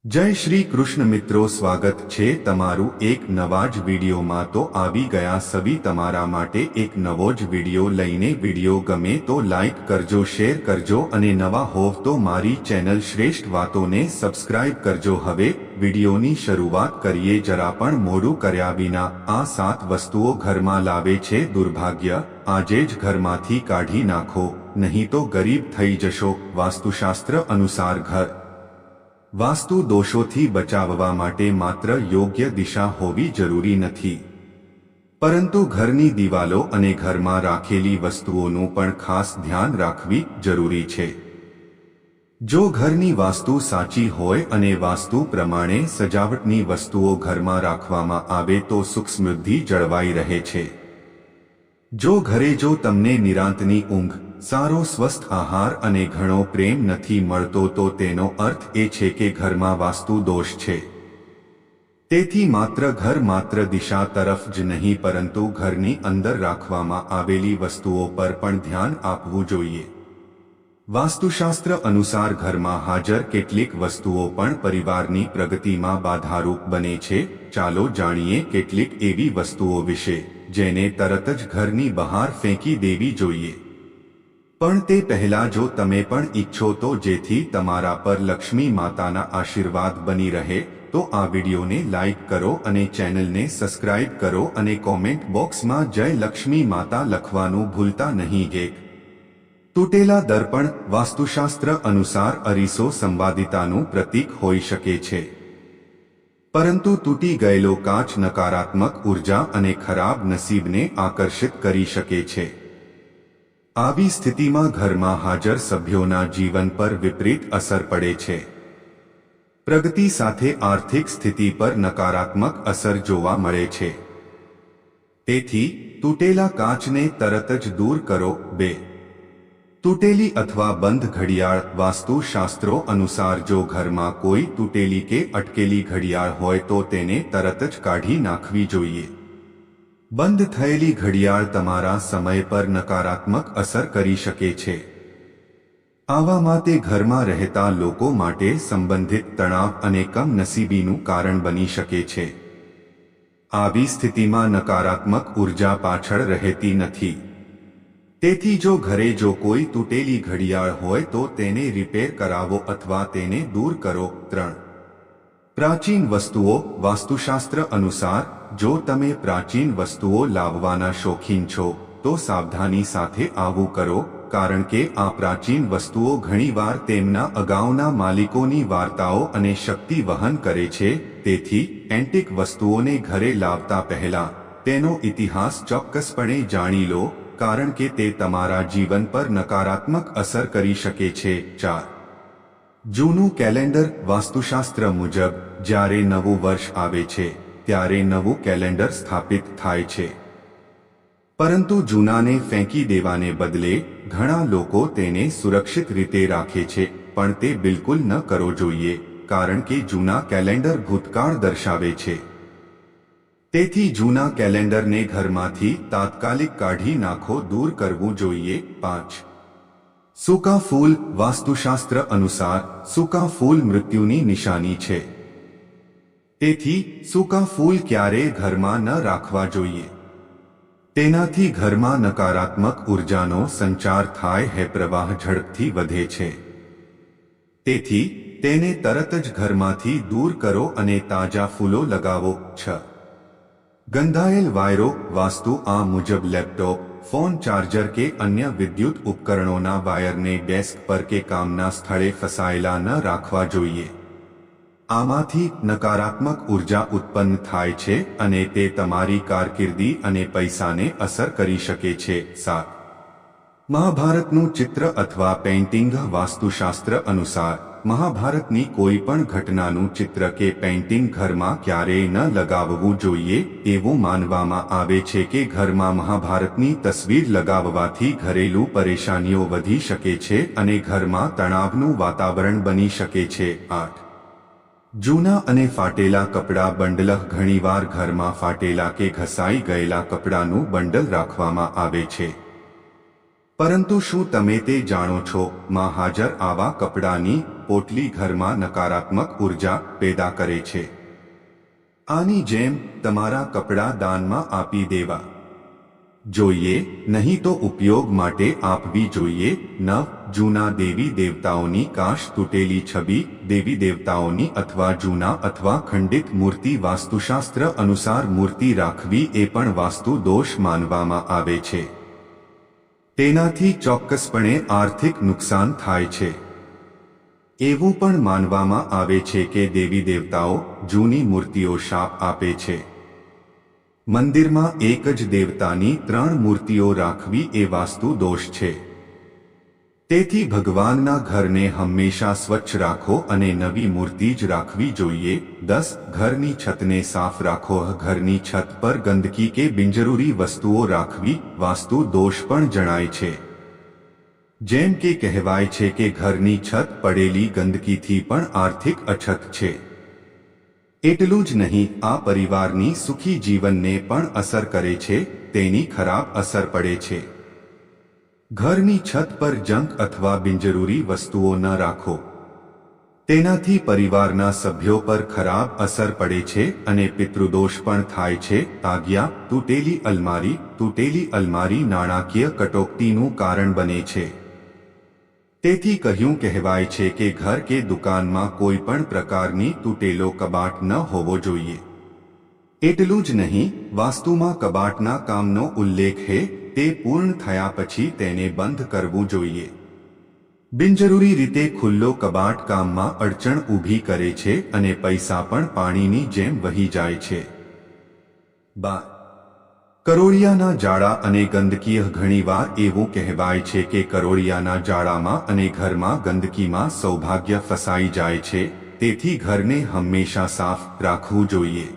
जय श्री कृष्ण मित्रों, स्वागत छे तमारू एक नवा ज विडियोमां। तो आवी गया सभी तमारा माटे एक नवो ज विडियो लईने। विडियो गमे तो लाइक करजो, शेर करजो अने नवा होव तो मारी चेनल श्रेष्ठ वातो ने सब्सक्राइब करजो। हवे विडियोनी शरूआत करीए। जरा पण मोडुं कर्या विना आ 7 वस्तुओं घरमां लावे छे दुर्भाग्य। आजे ज घरमांथी काढी नाखो, नहीं तो गरीब थई जशो। वास्तुशास्त्र अनुसार घर वास्तु दोषोथी बचाववा माटे मात्र योग्य दिशा होवी जरूरी नथी, परंतु घरनी दीवालो अने घरमां राखेली वस्तुओनुं पण खास ध्यान राखवी जरूरी छे। जो घरनी वास्तु साची होय अने वास्तु प्रमाणे सजावटनी वस्तुओ घरमां राखवामां आवे तो सुख समृद्धि जळवाई रहे छे। जो घरे जो तमने निरांतनी ऊंघ, सारो स्वस्थ आहार अने घणो प्रेम नथी मळतो तो तेनो अर्थ ए छे के घरमां वास्तु दोष छे। तेथी मात्र घर मात्र दिशा तरफ ज नहीं परंतु घरनी अंदर राखवामां आवेली वस्तुओं पर पण ध्यान आपवुं जोईए। वास्तुशास्त्र अनुसार घरमां हाजर केटलीक वस्तुओं पण परिवारनी प्रगतिमां बाधारूप बने छे। चालो जाणीए केटलीक एवी वस्तुओं विशे जेने तरत ज घरनी बहार फेंकी देवी जोईए। पण ते पहला जो तमे पण इच्छो तो जेथी तमारा पर लक्ष्मी माताना आशीर्वाद बनी रहे, तो आ विडियोने लाइक करो अने चेनल ने सब्सक्राइब करो अने कॉमेंट बॉक्स में जय लक्ष्मी माता लखवानुं भूलता नहीं। गे तूटेला दर्पण वास्तुशास्त्र अनुसार अरीसो संवादितानुं प्रतीक होई शके छे, परंतु तूटी गयेलो काच नकारात्मक ऊर्जा अने खराब नसीबने आकर्षित करी शके छे। आवी स्थितिमां घरमां हाजर सभ्योना जीवन पर विपरीत असर पड़े छे। प्रगति साथे आर्थिक स्थिति पर नकारात्मक असर जोवा मळे छे। तेथी तूटेला काचने तरत ज दूर करो। 2. तूटेली अथवा बंध घड़ियाळ वास्तुशास्त्रो अनुसार जो घरमां कोई तूटेली के अटकेली घड़ियाळ होय तो तेने तरत ज काढी नाखवी जोईए। बंध थयेली घड़ियाळ तमारा समय पर नकारात्मक असर करी शके छे। आवामां ते घरमां रहेता लोको माटे संबंधित तणाव अने कम नसीबीनुं कारण बनी शके छे। आवी स्थितिमां नकारात्मक ऊर्जा पाछळ रहेती नथी। तेथी जो घरे जो कोई तूटेली घड़ियाळ होय तो तेने रिपेर करावो अथवा तेने दूर करो। 3. प्राचीन वस्तुओं वास्तुशास्त्र अनुसार जो तमे प्राचीन वस्तुओं लाववाना शौकीन छो तो सावधानी साथे आवुं करो, कारण के आ प्राचीन वस्तुओं घणीवार तेमना अगाउना मालिकोनी वार्ताओ अने शक्ति वहन करे छे। तेथी एंटिक वस्तुओने घरे लावता पहेला तेनो इतिहास चोक्कसपणे जाणी लो, कारण के ते तमारा जीवन पर नकारात्मक असर करी शके छे। 4. जूनू कैलेंडर वास्तुशास्त्र मुजब ज्यारे नवुं वर्ष आवे छे त्यारे नवुं कैलेंडर स्थापित थाय छे, परंतु जूनाने फेंकी देवाने बदले घणा लोको तेने सुरक्षित रीते राखे छे, पण ते बिल्कुल न करो जोईए, कारण के जूना कैलेंडर भूतकाळ दर्शावे छे। तेथी जूना कैलेंडर ने घरमांथी तात्कालिक काढी नाखो, दूर करवुं जोईए। 5. सूका फूल वास्तुशास्त्र अनुसार सूका फूल मृत्युनी निशानी छे। तेथी सूका फूल क्यारे घरमां न राखवा जोईए। तेनाथी घरमां नकारात्मक ऊर्जानो संचार थाय है, प्रवाह झड़पथी वधे छे। तेथी तेने तरत ज घरमांथी दूर करो अने ताजा फूलो लगावो। 6. गंधायेल वायरो वास्तु आ मुजब लैपटॉप, फोन, चार्जर के अन्य विद्युत उपकरणोना वायरने डेस्क पर के कामना स्थळे फसायेला न राखवा जोईए। आमाथी नकारात्मक ऊर्जा उत्पन्न थाय छे अने ते तमारी कारकिर्दी अने पैसाने असर करी शके छे। 7. महाभारतनुं चित्र अथवा पेंटिंग वास्तुशास्त्र अनुसार महाभारतनी कोई पण घटनानुं चित्र के पेंटिंग घरमां क्यारेय न लगाववुं जोईए। एवुं मानवामां आवे छे के घरमां महाभारतनी तस्वीर लगाववाथी घरेलू परेशानीओ वधी शके छे अने घरमां तणावनुं वातावरण बनी शके छे। 8. जूना अने फाटेला कपड़ा बंडल घणीवार घरमां फाटेला के घसाई गयेला कपड़ानुं बंडल राखवामां आवे छे। પરંતુ શું તમે તે જાણો છો, માં હાજર આવા કપડાની પોટલી ઘરમાં નકારાત્મક ઉર્જા પેદા કરે છે? આની જેમ તમારા કપડાં દાનમાં આપી દેવા જોઈએ, નહીં તો ઉપયોગ માટે આપવી જોઈએ. 9. જૂના દેવી દેવતાઓની કાશ તૂટેલી છબી. દેવી દેવતાઓની અથવા જૂના અથવા ખંડિત મૂર્તિ. વાસ્તુશાસ્ત્ર અનુસાર મૂર્તિ રાખવી એ પણ વાસ્તુ દોષ માનવામાં આવે છે. તેનાથી ચોક્કસપણે આર્થિક નુકસાન થાય છે. એવું પણ માનવામાં આવે છે કે દેવી દેવતાઓ જૂની મૂર્તિઓ શાપ આપે છે. મંદિરમાં એક જ દેવતાની 3 મૂર્તિઓ રાખવી એ વાસ્તુ દોષ છે. તેથી ભગવાનના ઘરને હંમેશા સ્વચ્છ રાખો અને નવી મૂર્તિ જ રાખવી જોઈએ. 10. ઘરની છતને સાફ રાખો. ઘરની છત પર ગંદકી કે બિનજરૂરી વસ્તુઓ રાખવી વાસ્તુ દોષ પણ જણાય છે. જેમ કે કહેવાય છે કે ઘરની છત પડેલી ગંદકીથી પણ આર્થિક અછત છે. એટલું જ નહીં, આ પરિવારની સુખી જીવનને પણ અસર કરે છે, તેની ખરાબ અસર પડે છે. ઘરની છત પર જંક અથવા બિનજરૂરી વસ્તુઓ ન રાખો. તેનાથી પરિવારના સભ્યો પર ખરાબ અસર પડે છે અને પિતૃદોષ પણ થાય છે. આજ્ઞા. તૂટેલી અલમારી. તૂટેલી અલમારી નાણાકીય કટોકટીનું કારણ બને છે. તેથી કહેવાય છે કે ઘર કે દુકાનમાં કોઈ પણ પ્રકારની તૂટેલો કબાટ ન હોવો જોઈએ. એટલું જ નહીં, વાસ્તુમાં કબાટના કામનો ઉલ્લેખ છે, તે પૂર્ણ થયા પછી તેને બંધ કરવું જોઈએ. બિનજરૂરી રીતે ખુલ્લો કબાટ કામમાં અડચણ ઊભી કરે છે અને પૈસા પણ પાણીની જેમ વહી જાય છે. 12. કરોળિયાના જાળા અને ગંદકી. ઘણીવાર એવું કહેવાય છે કે કરોળિયાના જાળામાં અને ઘરમાં ગંદકીમાં સૌભાગ્ય ફસાઈ જાય છે, તેથી ઘરને હંમેશા સાફ રાખવું જોઈએ.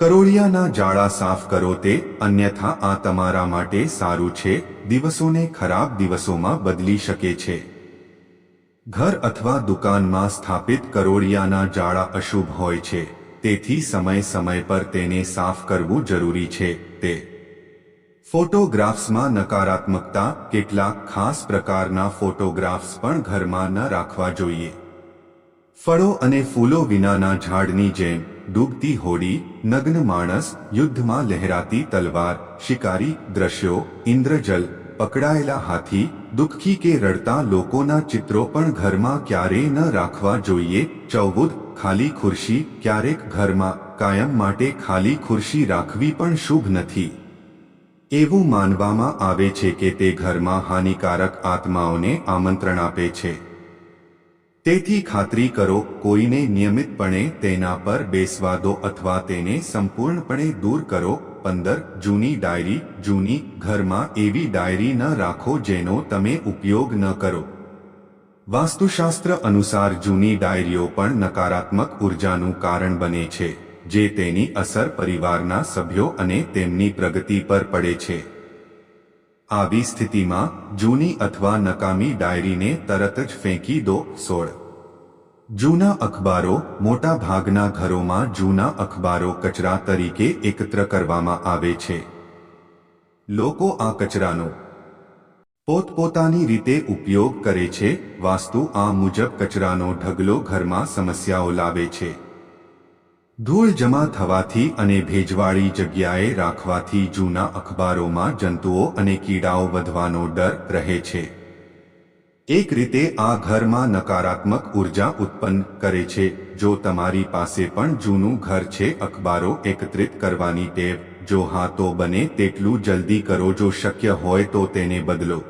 કરોળિયાના જાળા સાફ કરો તે, અન્યથા આ તમારા માટે સારું છે, દિવસોને ખરાબ દિવસોમાં બદલી શકે છે. ઘર અથવા દુકાનમાં સ્થાપિત કરોળિયાના જાળા અશુભ હોય છે, તેથી સમય પર તેને સાફ કરવું જરૂરી છે. તે ફોટોગ્રાફ્સમાં નકારાત્મકતા. કેટલાક ખાસ પ્રકારના ફોટોગ્રાફ્સ પણ ઘરમાં ન રાખવા જોઈએ. ફળો અને ફૂલો વિનાના ઝાડની જેમ, ડૂબતી હોડી, નગ્ન માણસ, યુદ્ધમાં લહેરાતી તલવાર, શિકારી દ્રશ્યો, ઇન્દ્રજલ, પકડાયેલા હાથી, દુઃખી કે રડતા લોકોના ચિત્રો પણ ઘરમાં ક્યારેય ન રાખવા જોઈએ. 14. ખાલી ખુરશી. ક્યારેક ઘરમાં કાયમ માટે ખાલી ખુરશી રાખવી પણ શુભ નથી. એવું માનવામાં આવે છે કે તે ઘરમાં હાનિકારક આત્માઓને આમંત્રણ આપે છે. તેથી ખાતરી કરો કોઈને નિયમિતપણે તેના પર બેસવા દો અથવા તેને સંપૂર્ણપણે દૂર કરો. 15. જૂની ડાયરી. જૂની. ઘરમાં એવી ડાયરી ન રાખો જેનો તમે ઉપયોગ ન કરો. વાસ્તુશાસ્ત્ર અનુસાર જૂની ડાયરીઓ પણ નકારાત્મક ઉર્જાનું કારણ બને છે, જે તેની અસર પરિવારના સભ્યો અને તેમની પ્રગતિ પર પડે છે. આવી સ્થિતિમાં જૂની અથવા નકામી ડાયરીને તરત જ ફેંકી દો. 16. જૂના અખબારો. મોટા ભાગના ઘરોમાં જૂના અખબારો કચરા તરીકે એકત્ર કરવામાં આવે છે. લોકો આ કચરાનો પોતપોતાની રીતે ઉપયોગ કરે છે. વાસ્તુ આ મુજબ કચરાનો ઢગલો ઘરમાં સમસ્યાઓ લાવે છે. ધૂળ જમા થવાથી અને ભેજવાળી જગ્યાએ રાખવાથી જૂના અખબારોમાં જંતુઓ અને કીડાઓ વધવાનો ડર રહે છે. એક રીતે આ ઘરમાં નકારાત્મક ઉર્જા ઉત્પન્ન કરે છે. જો તમારી પાસે પણ જૂનું ઘર છે, અખબારો એકત્રિત કરવાની ટેવ, જો હા તો બને તેટલું જલ્દી કરો. જો શક્ય હોય તો તેને બદલો.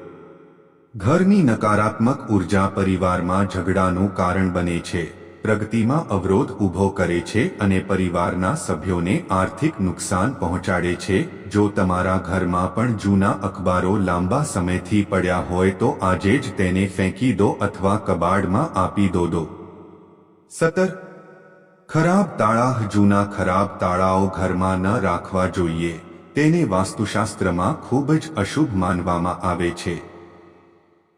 ઘરની નકારાત્મક ઉર્જા પરિવારમાં ઝઘડાનું કારણ બને છે, પ્રગતિમાં અવરોધ ઊભો કરે છે અને પરિવારના સભ્યોને આર્થિક નુકસાન પહોંચાડે છે. જો તમારા ઘરમાં પણ જૂના અખબારો લાંબા સમયથી પડ્યા હોય તો આજે જ તેને ફેંકી દો અથવા કબાડમાં આપી દો. 17. ખરાબ તાળા. જૂના ખરાબ તાળાઓ ઘરમાં ન રાખવા જોઈએ. તેને વાસ્તુશાસ્ત્રમાં ખૂબ જ અશુભ માનવામાં આવે છે.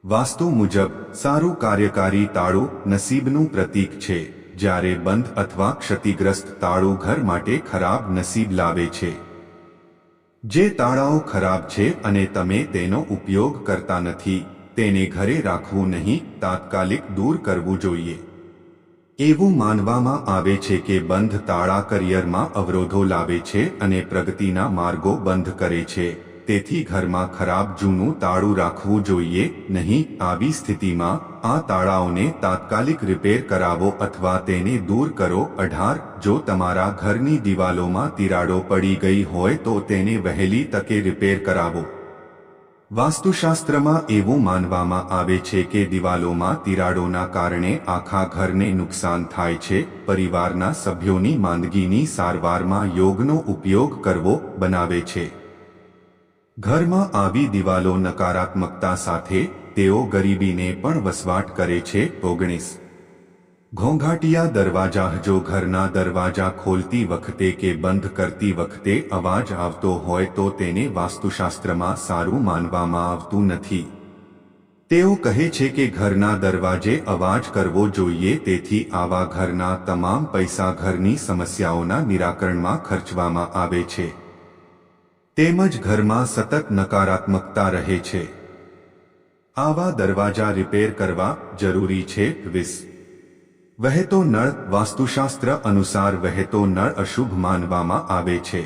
વાસ્તુ મુજબ સારું કાર્યકારી તાળું નસીબનું પ્રતીક છે, જ્યારે બંધ અથવા ક્ષતિગ્રસ્ત તાળું ઘર માટે ખરાબ નસીબ લાવે છે. જે તાળાઓ ખરાબ છે અને તમે તેનો ઉપયોગ કરતા નથી તેને ઘરે રાખવું નહીં, તાત્કાલિક દૂર કરવું જોઈએ. એવું માનવામાં આવે છે કે બંધ તાળા કરિયરમાં અવરોધો લાવે છે અને પ્રગતિના માર્ગો બંધ કરે છે. તેથી ઘરમાં ખરાબ જૂનું તાળું રાખવું જોઈએ નહીં. આવી સ્થિતિમાં આ તાળાઓને તાત્કાલિક રિપેર કરાવો અથવા તેને દૂર કરો. 18. જો તમારા ઘરની દિવાલોમાં તિરાડો પડી ગઈ હોય તો તેને વહેલી તકે રિપેર કરાવો. વાસ્તુશાસ્ત્રમાં એવું માનવામાં આવે છે કે દિવાલોમાં તિરાડોના કારણે આખા ઘરને નુકસાન થાય છે. પરિવારના સભ્યોની માંદગીની સારવારમાં યોગનો ઉપયોગ કરવો બનાવે છે. ઘરમાં આવી દિવાલો નકારાત્મકતા સાથે તેઓ ગરીબીને પણ વસવાટ કરે છે. 19. ઘોંઘાટિયા દરવાજા. જો ઘરના દરવાજા ખોલતી વખતે કે બંધ કરતી વખતે અવાજ આવતો હોય તો તેને વાસ્તુશાસ્ત્રમાં સારું માનવામાં આવતું નથી. તેઓ કહે છે કે ઘરના દરવાજે અવાજ કરવો જોઈએ. તેથી આવા ઘરના તમામ પૈસા ઘરની સમસ્યાઓના નિરાકરણમાં ખર્ચવામાં આવે છે. તેમજ ઘરમાં સતત નકારાત્મકતા રહે છે. આવા દરવાજા રિપેર કરવા જરૂરી છે. 20. વહેતો નળ. વાસ્તુશાસ્ત્ર અનુસાર વહેતો નળ અશુભ માનવામાં આવે છે.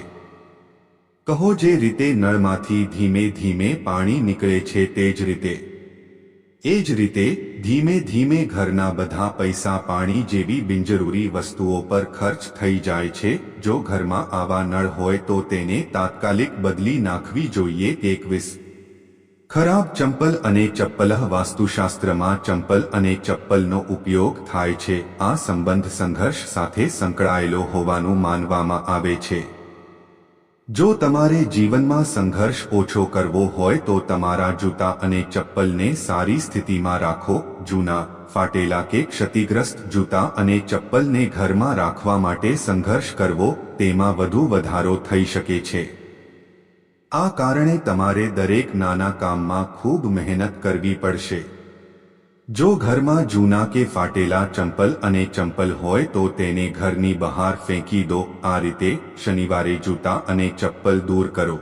કહો જે રીતે નળમાંથી ધીમે ધીમે પાણી નીકળે છે તે જ રીતે ધીમે ધીમે ઘરના બધા પૈસા પાણી જેવી બિનજરૂરી વસ્તુઓ પર ખર્ચ થઈ જાય છે. જો ઘરમાં આવા નળ હોય તો તેને તાત્કાલિક બદલી નાખવી જોઈએ. 21. ખરાબ ચંપલ અને ચપ્પલ. વાસ્તુશાસ્ત્રમાં ચંપલ અને ચપ્પલનો ઉપયોગ થાય છે. આ સંબંધ સંઘર્ષ સાથે સંકળાયેલો હોવાનું માનવામાં આવે છે. જો તમારે જીવનમાં સંઘર્ષ ઓછો કરવો હોય તો તમારા જૂતા અને ચપ્પલને સારી સ્થિતિમાં રાખો. જૂના, ફાટેલા કે ક્ષતિગ્રસ્ત જૂતા અને ચપ્પલને ઘરમાં રાખવા માટે સંઘર્ષ કરવો તેમાં વધુ વધારો થઈ શકે છે. આ કારણે તમારે દરેક નાના કામમાં ખૂબ મહેનત કરવી પડશે. જો ઘરમાં જૂના કે ફાટેલા ચંપલ અને ચંપલ હોય તો તેને ઘરની બહાર ફેંકી દો. આ રીતે શનિવારે જૂતા અને ચપ્પલ દૂર કરો.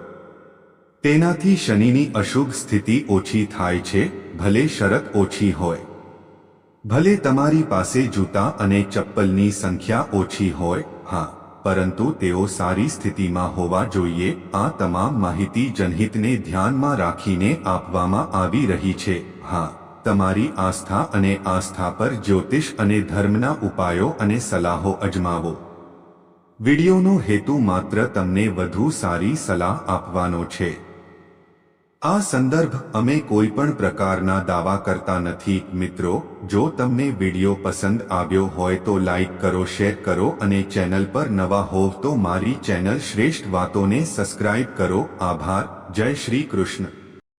તેનાથી શનિની અશુભ સ્થિતિ ઓછી થાય છે. ભલે શરત ઓછી હોય, ભલે તમારી પાસે જૂતા અને ચપ્પલની સંખ્યા ઓછી હોય, હા, પરંતુ તેઓ સારી સ્થિતિમાં હોવા જોઈએ. આ તમામ માહિતી જનહિતને ધ્યાનમાં રાખીને આપવામાં આવી રહી છે. હા, તમારી આસ્થા અને આસ્થા પર જ્યોતિષ અને ધર્મના ઉપાયો અને સલાહો અજમાવો. વિડિયોનો હેતુ માત્ર તમને વધુ સારી સલાહ આપવાનો છે. આ સંદર્ભ અમે કોઈ પણ પ્રકારના દાવા કરતા નથી. મિત્રો, જો તમને વિડિયો પસંદ આવ્યો હોય તો લાઈક કરો, શેર કરો અને ચેનલ પર નવા હોવ તો મારી ચેનલ શ્રેષ્ઠ વાતોને સબસ્ક્રાઇબ કરો. આભાર. જય શ્રી કૃષ્ણ.